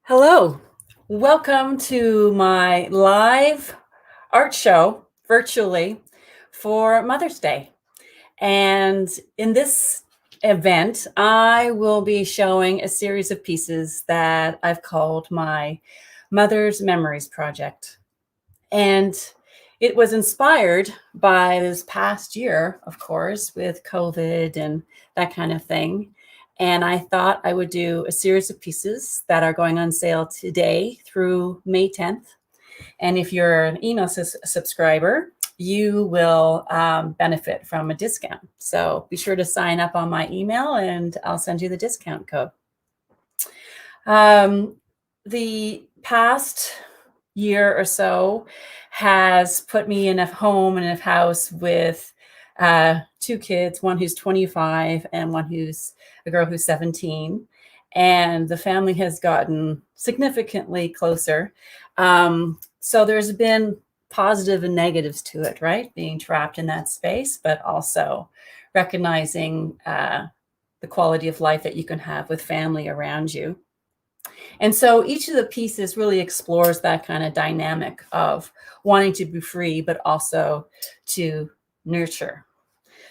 Hello, welcome to my live art show virtually for Mother's Day. And in this event, I will be showing a series of pieces that I've called my Mother's Memories Project. And it was inspired by this past year, of course, with COVID and that kind of thing. And I thought I would do a series of pieces that are going on sale today through May 10th. And if you're an email subscriber, you will benefit from a discount. So be sure to sign up on my email and I'll send you the discount code. The past year or so has put me in a home and a house with two kids, one who's 25 and one who's a girl who's 17. And the family has gotten significantly closer. So there's been positive and negatives to it, right? Being trapped in that space, but also recognizing the quality of life that you can have with family around you. And so each of the pieces really explores that kind of dynamic of wanting to be free, but also to nurture.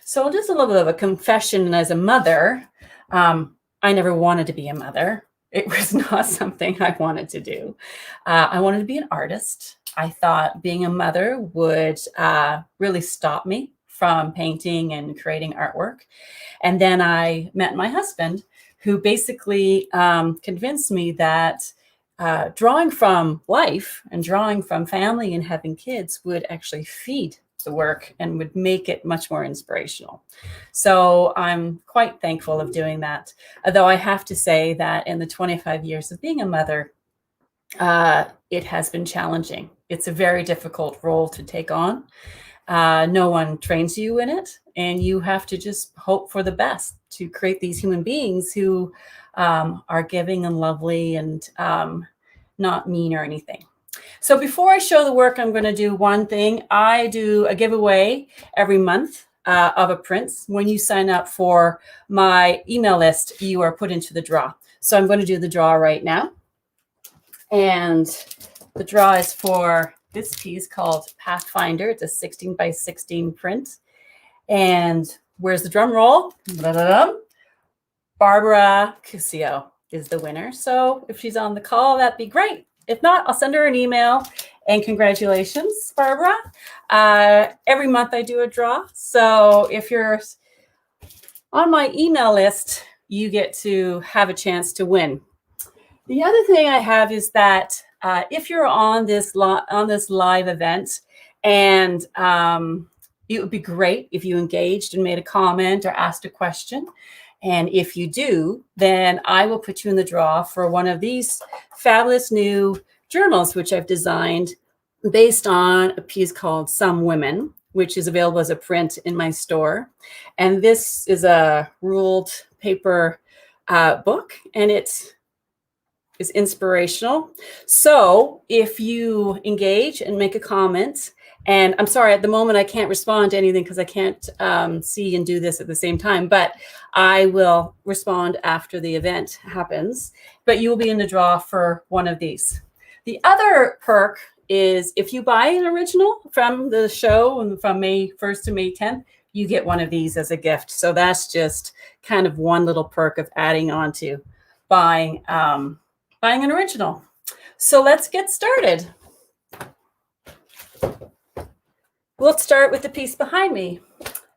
So just a little bit of a confession as a mother. I never wanted to be a mother. It was not something I wanted to do. I wanted to be an artist. I thought being a mother would really stop me from painting and creating artwork. And then I met my husband, who basically convinced me that drawing from life and drawing from family and having kids would actually feed the work and would make it much more inspirational. So I'm quite thankful of doing that. Although I have to say that in the 25 years of being a mother, it has been challenging. It's a very difficult role to take on. No one trains you in it, and you have to just hope for the best to create these human beings who are giving and lovely and not mean or anything. So before I show the work, I'm going to do one thing. I do a giveaway every month of a print. When you sign up for my email list, you are put into the draw. So I'm going to do the draw right now. And the draw is for this piece called Pathfinder. It's a 16 by 16 print. And where's the drum roll? Da-da-da. Barbara Cusio is the winner. So if she's on the call, that'd be great. If not, I'll send her an email. And congratulations, Barbara. Every month I do a draw. So if you're on my email list, you get to have a chance to win. The other thing I have is that if you're on this live event, and it would be great if you engaged and made a comment or asked a question. And if you do, then I will put you in the draw for one of these fabulous new journals, which I've designed based on a piece called Some Women, which is available as a print in my store. And this is a ruled paper book, and it is inspirational. So if you engage and make a comment, and I'm sorry, at the moment, I can't respond to anything because I can't see and do this at the same time, but I will respond after the event happens, but you will be in the draw for one of these. The other perk is if you buy an original from the show and from May 1st to May 10th, you get one of these as a gift. So that's just kind of one little perk of adding on to buying an original. So let's get started. We'll start with the piece behind me.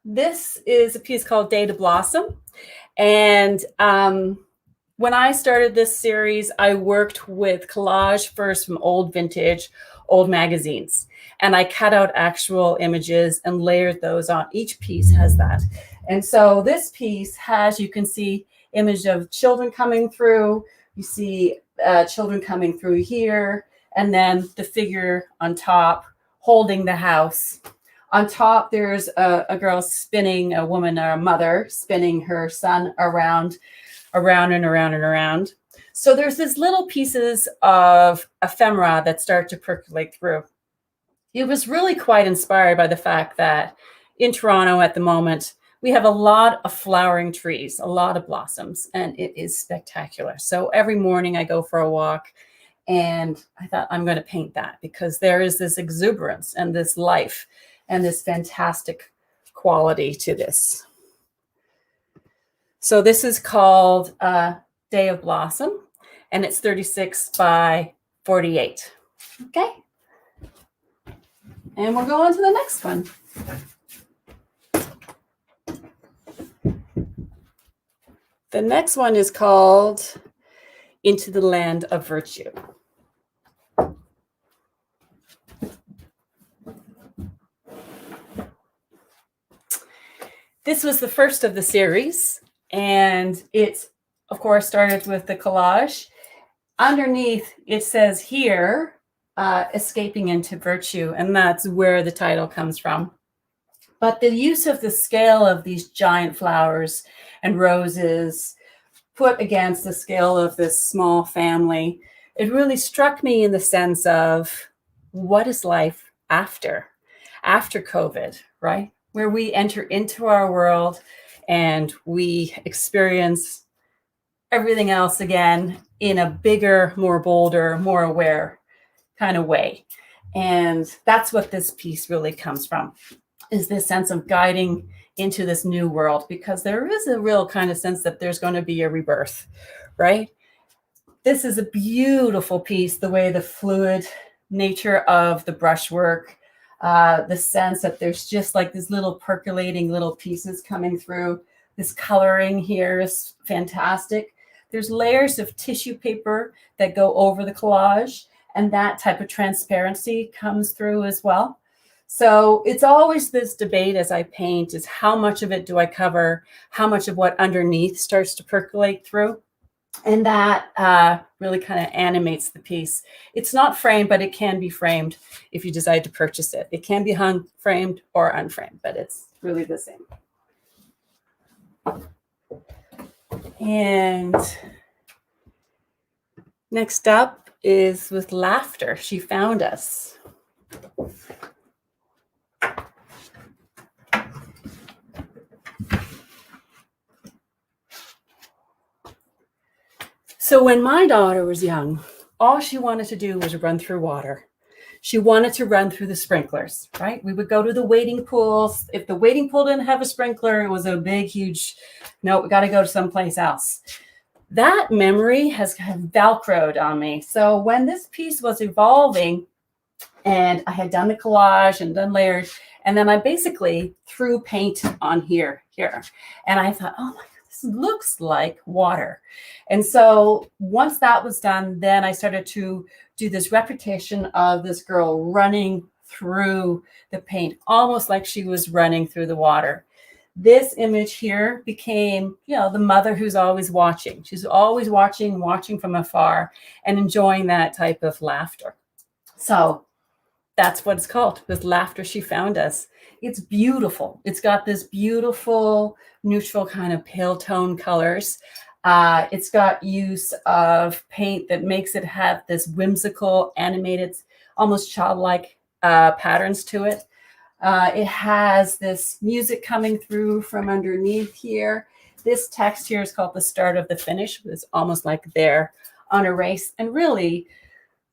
This is a piece called Day to Blossom. And when I started this series, I worked with collage first from old vintage, old magazines. And I cut out actual images and layered those on. Each piece has that. And so this piece has, you can see, image of children coming through. You see children coming through here. And then the figure on top holding the house. On top, there's a girl spinning, a woman or a mother spinning her son around and around and around. So there's these little pieces of ephemera that start to percolate through. It was really quite inspired by the fact that in Toronto at the moment, we have a lot of flowering trees, a lot of blossoms, and it is spectacular. So every morning I go for a walk, and I thought I'm going to paint that because there is this exuberance and this life and this fantastic quality to this. So this is called Day of Blossom, and it's 36 by 48. Okay. And we'll go on to the next one. The next one is called Into the Land of Virtue. This was the first of the series, and it, of course, started with the collage. Underneath, it says here, escaping into virtue, and that's where the title comes from. But the use of the scale of these giant flowers and roses put against the scale of this small family, it really struck me in the sense of what is life after COVID, right? Where we enter into our world and we experience everything else again in a bigger, more bolder, more aware kind of way. And that's what this piece really comes from, is this sense of guiding into this new world, because there is a real kind of sense that there's going to be a rebirth, right? This is a beautiful piece, the way the fluid nature of the brushwork, the sense that there's just like these little percolating little pieces coming through. This coloring here is fantastic. There's layers of tissue paper that go over the collage, and that type of transparency comes through as well. So it's always this debate as I paint is how much of it do I cover, how much of what underneath starts to percolate through. And that really kind of animates the piece. It's not framed, but it can be framed if you decide to purchase it. It can be hung framed or unframed, but it's really the same. And next up is with Laughter. She Found Us. So when my daughter was young, all she wanted to do was run through water. She wanted to run through the sprinklers, right? We would go to the wading pools. If the wading pool didn't have a sprinkler, it was a big, huge, no, we got to go to someplace else. That memory has kind of Velcroed on me. So when this piece was evolving and I had done the collage and done layers, and then I basically threw paint on here. And I thought, oh my God, this looks like water. And so once that was done, then I started to do this repetition of this girl running through the paint, almost like she was running through the water. This image here became, the mother who's always watching. She's always watching from afar and enjoying that type of laughter. So that's what it's called, with Laughter She Found Us. It's beautiful. It's got this beautiful neutral kind of pale tone colors. It's got use of paint that makes it have this whimsical, animated, almost childlike patterns to it. It has this music coming through from underneath here. This text here is called The Start of the Finish. It's almost like they're on a race. And really,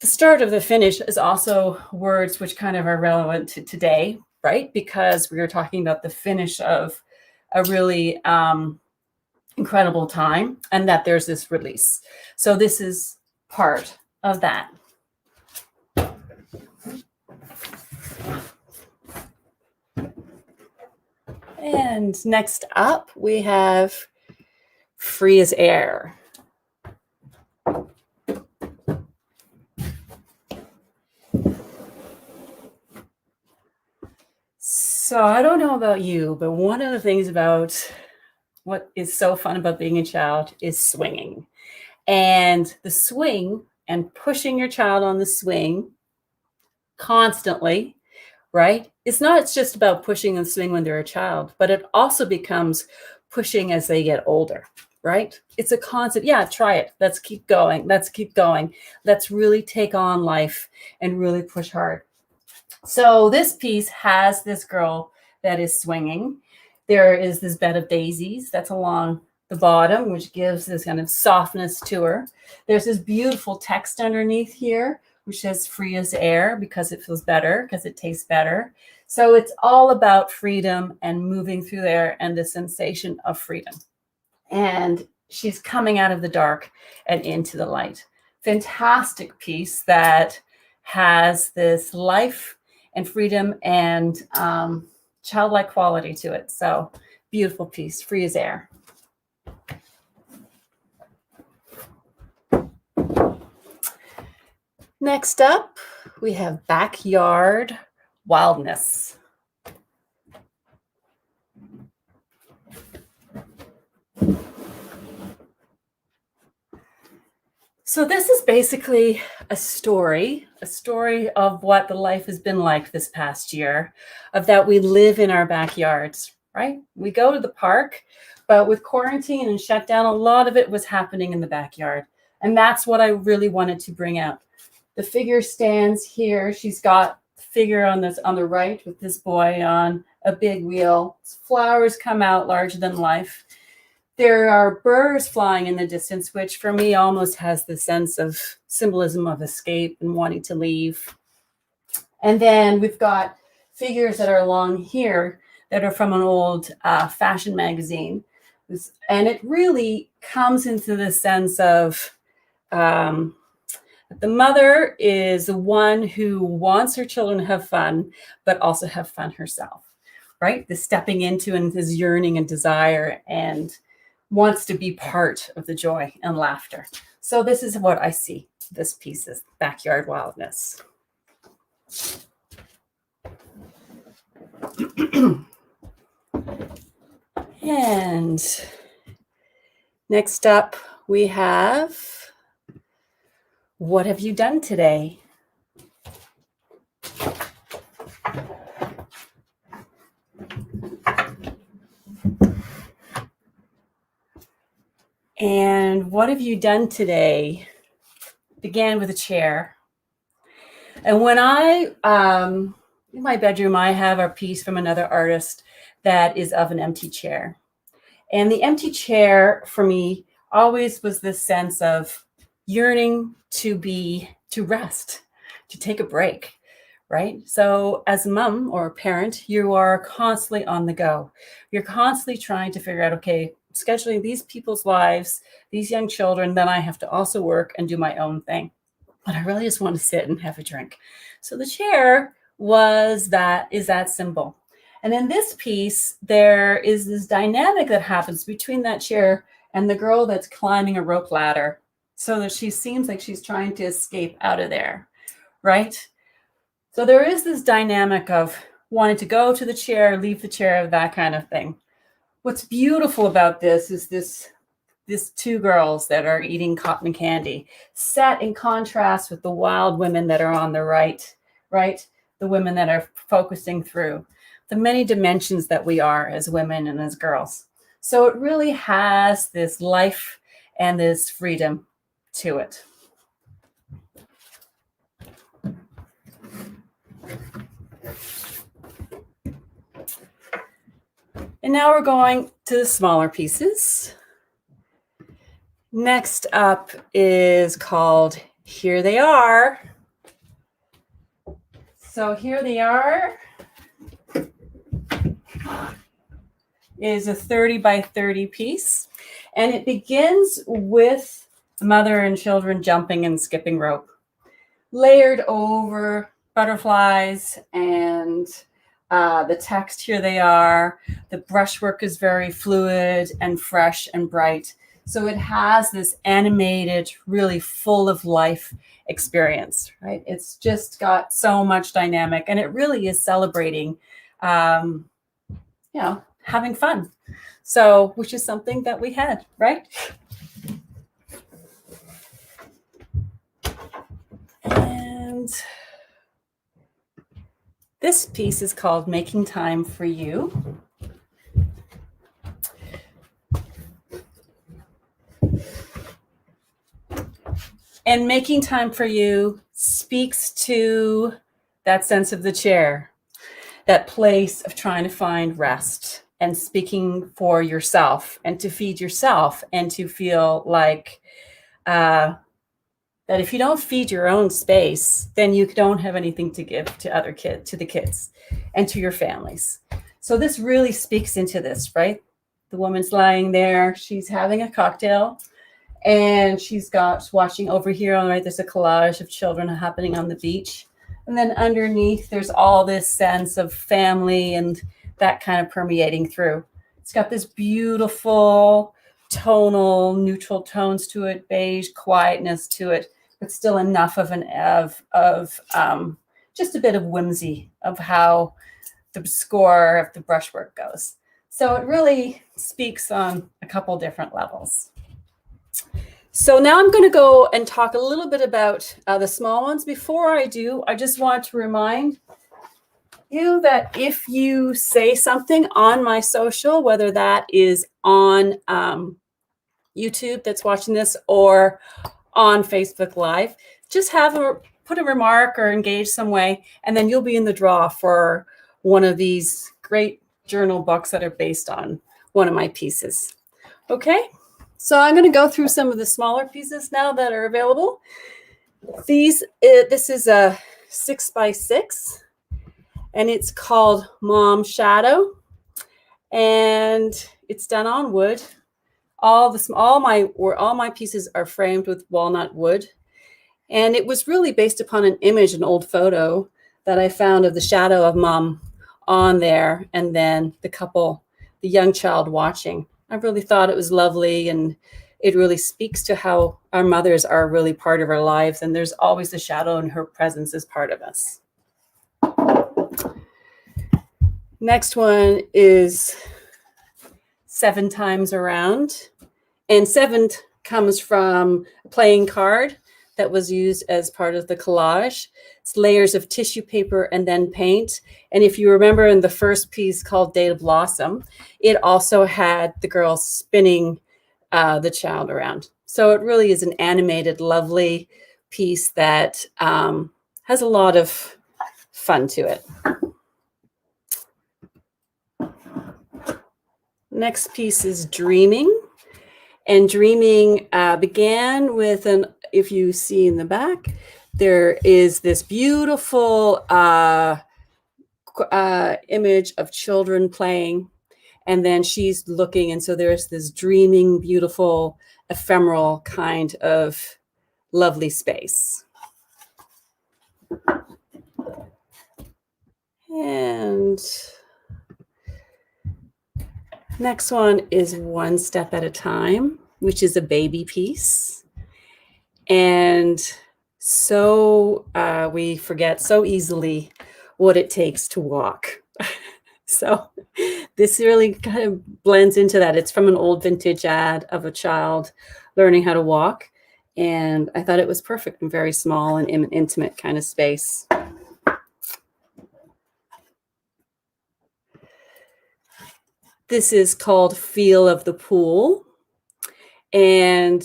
the start of the finish is also words which kind of are relevant to today, right? Because we were talking about the finish of a really incredible time, and that there's this release. So this is part of that. And next up, we have Free as Air. So I don't know about you, but one of the things about what is so fun about being a child is swinging. And the swing and pushing your child on the swing constantly, right? It's just about pushing and swing when they're a child, but it also becomes pushing as they get older, right? It's a constant, try it. Let's keep going. Let's really take on life and really push hard. So this piece has this girl that is swinging. There is this bed of daisies that's along the bottom, which gives this kind of softness to her. There's this beautiful text underneath here, which says free as air because it feels better, because it tastes better. So it's all about freedom and moving through there and the sensation of freedom. And she's coming out of the dark and into the light. Fantastic piece that has this life and freedom and childlike quality to it. So beautiful piece, free as air. Next up, we have Backyard Wildness. So this is basically a story of what the life has been like this past year, of that we live in our backyards, right? We go to the park, but with quarantine and shutdown, a lot of it was happening in the backyard. And that's what I really wanted to bring out. The figure stands here. She's got the figure on the right with this boy on a big wheel. Flowers come out larger than life. There are birds flying in the distance, which for me almost has the sense of symbolism of escape and wanting to leave. And then we've got figures that are along here that are from an old fashion magazine. And it really comes into the sense of the mother is the one who wants her children to have fun, but also have fun herself, right? The stepping into and this yearning and desire and wants to be part of the joy and laughter. So this is what I see. This piece is Backyard Wildness. And next up, we have, what have you done today? And what have you done today began with a chair. And when in my bedroom, I have a piece from another artist that is of an empty chair. And the empty chair for me always was this sense of yearning to rest, to take a break, right? So as a mom or a parent, you are constantly on the go. You're constantly trying to figure out, okay, scheduling these people's lives, these young children, then I have to also work and do my own thing. But I really just want to sit and have a drink. So the chair is that symbol. And in this piece, there is this dynamic that happens between that chair and the girl that's climbing a rope ladder, so that she seems like she's trying to escape out of there, right? So there is this dynamic of wanting to go to the chair, leave the chair, that kind of thing. What's beautiful about this is these two girls that are eating cotton candy, set in contrast with the wild women that are on the right? The women that are focusing through the many dimensions that we are as women and as girls. So it really has this life and this freedom to it. And now we're going to the smaller pieces. Next up is called Here They Are. So Here They Are is a 30 by 30 piece. And it begins with mother and children jumping and skipping rope, layered over butterflies and the text, Here They Are. The brushwork is very fluid and fresh and bright. So it has this animated, really full of life experience, right? It's just got so much dynamic, and it really is celebrating, having fun. So, which is something that we had, right? And this piece is called Making Time for You. And making time for you speaks to that sense of the chair, that place of trying to find rest and speaking for yourself and to feed yourself and to feel like that if you don't feed your own space, then you don't have anything to give to other kids, to the kids and to your families. So this really speaks into this, right? The woman's lying there, she's having a cocktail, and she's got watching over here, all right, there's a collage of children happening on the beach. And then underneath, there's all this sense of family and that kind of permeating through. It's got this beautiful tonal, neutral tones to it, beige quietness to it, but still enough of just a bit of whimsy of how the score of the brushwork goes. So it really speaks on a couple different levels. So now I'm going to go and talk a little bit about the small ones. Before I do, I just want to remind you that if you say something on my social, whether that is on YouTube that's watching this or on Facebook Live, just put a remark or engage some way, and then you'll be in the draw for one of these great journal books that are based on one of my pieces. Okay, so I'm going to go through some of the smaller pieces now that are available. This is a 6x6, and it's called Mom Shadow, and it's done on wood. All my pieces are framed with walnut wood, and it was really based upon an image, an old photo that I found of the shadow of Mom on there, and then the young child watching. I really thought it was lovely, and it really speaks to how our mothers are really part of our lives, and there's always a shadow, and her presence is part of us. Next one is 7 times around. And 7 comes from a playing card that was used as part of the collage. It's layers of tissue paper and then paint. And if you remember in the first piece called Day to Blossom, it also had the girl spinning the child around. So it really is an animated, lovely piece that has a lot of fun to it. Next piece is Dreaming. And Dreaming began with if you see in the back, there is this beautiful image of children playing, and then she's looking, and so there's this dreaming, beautiful, ephemeral kind of lovely space. And next one is One Step at a Time, which is a baby piece. And so we forget so easily what it takes to walk. So this really kind of blends into that. It's from an old vintage ad of a child learning how to walk. And I thought it was perfect and very small and intimate kind of space. This is called Feel of the Pool. And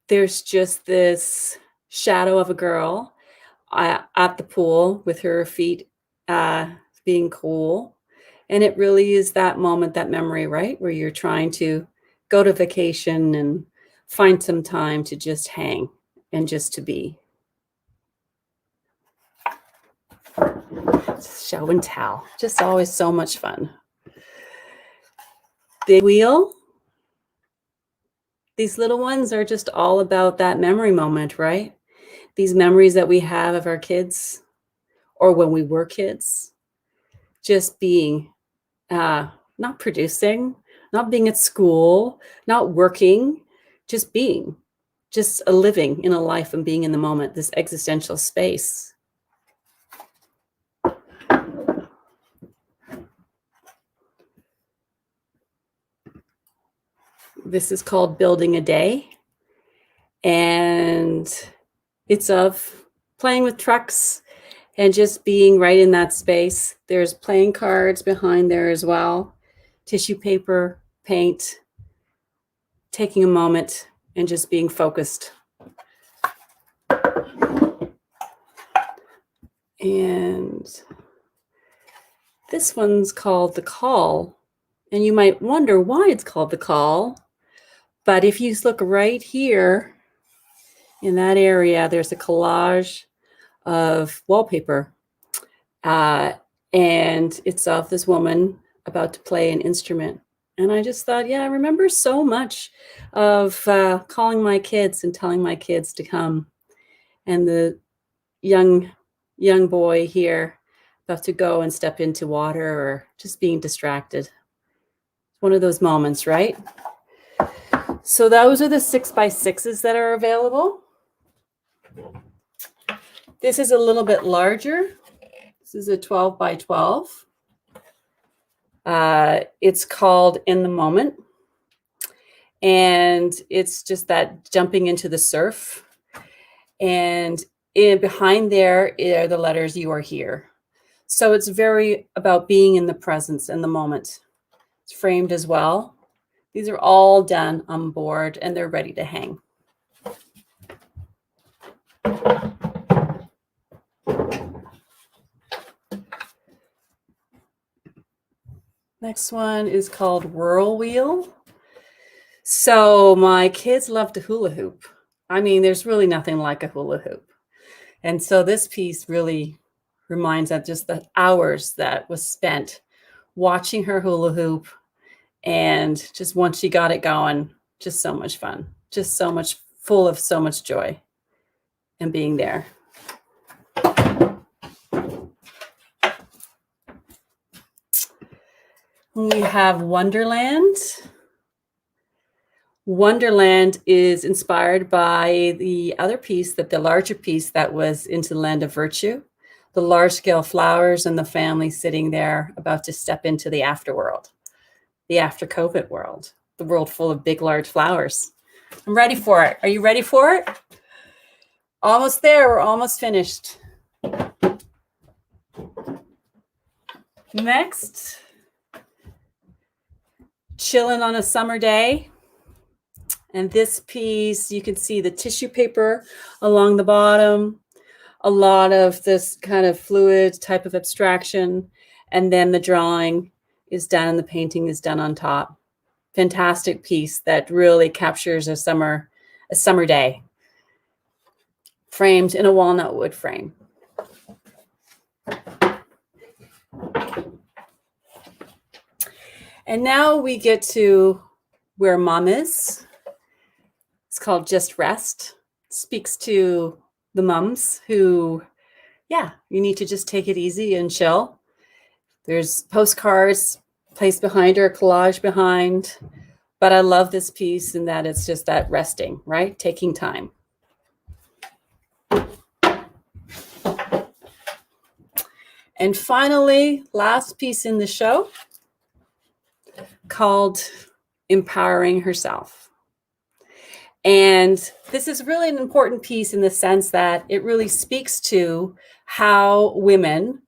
there's just this shadow of a girl at the pool with her feet being cool. And it really is that moment, that memory, right? Where you're trying to go to vacation and find some time to just hang and just to be. Show and tell. Just always so much fun. The wheel. These little ones are just all about that memory moment, right? These memories that we have of our kids or when we were kids, just being, not producing, not being at school, not working, just being, just living in a life and being in the moment, this existential space. This is called Building a Day, and it's of playing with trucks and just being right in that space. There's playing cards behind there as well, tissue paper, paint, taking a moment and just being focused. And this one's called The Call, And you might wonder why it's called the call. But if you look right here in that area, there's a collage of wallpaper. And it's of this woman about to play an instrument. And I just thought, yeah, I remember so much of calling my kids and telling my kids to come. And the young boy here about to go and step into water or just being distracted. One of those moments, right? So those are the 6x6s that are available. This is a little bit larger. This is a 12x12. It's called In the Moment. And it's just that jumping into the surf. And behind there are the letters "You Are Here." So it's very about being in the presence and the moment. It's framed as well. These are all done on board and they're ready to hang. Next one is called Whirlwheel. So my kids love to hula hoop. I mean, there's really nothing like a hula hoop. And so this piece really reminds of just the hours that was spent watching her hula hoop. And just once she got it going, just so much fun, just so much full of so much joy and being there. We have Wonderland. Wonderland is inspired by the other piece, the larger piece that was Into the Land of Virtue, the large scale flowers and the family sitting there about to step into the afterworld, the after COVID world, the world full of big, large flowers. I'm ready for it. Are you ready for it? Almost there. We're almost finished. Next, chilling on a summer day. And this piece, you can see the tissue paper along the bottom, a lot of this kind of fluid type of abstraction, and then the drawing is done and the painting is done on top. Fantastic piece that really captures a summer day, framed in a walnut wood frame. And now we get to where mom is. It's called Just Rest. It speaks to the mums who, yeah, you need to just take it easy and chill. There's postcards placed behind her, collage behind. But I love this piece in that it's just that resting, right? Taking time. And finally, last piece in the show, called Empowering Herself. And this is really an important piece in the sense that it really speaks to how women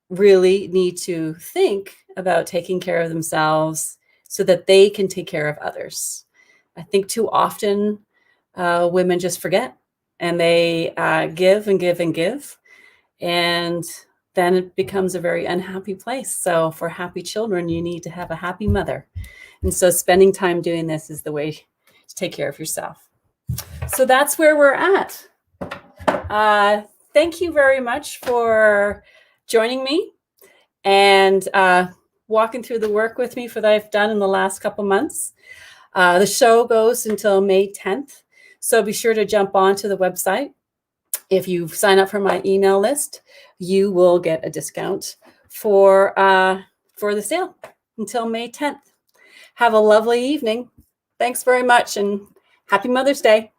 really need to think about taking care of themselves so that they can take care of others. I think too often women just forget and they give and give and give. And then it becomes a very unhappy place. So for happy children, you need to have a happy mother. And so spending time doing this is the way to take care of yourself. So that's where we're at. Thank you very much for joining me and walking through the work with me for that I've done in the last couple months. The show goes until May 10th. So be sure to jump onto the website. If you sign up for my email list, you will get a discount for the sale until May 10th. Have a lovely evening. Thanks very much and happy Mother's Day.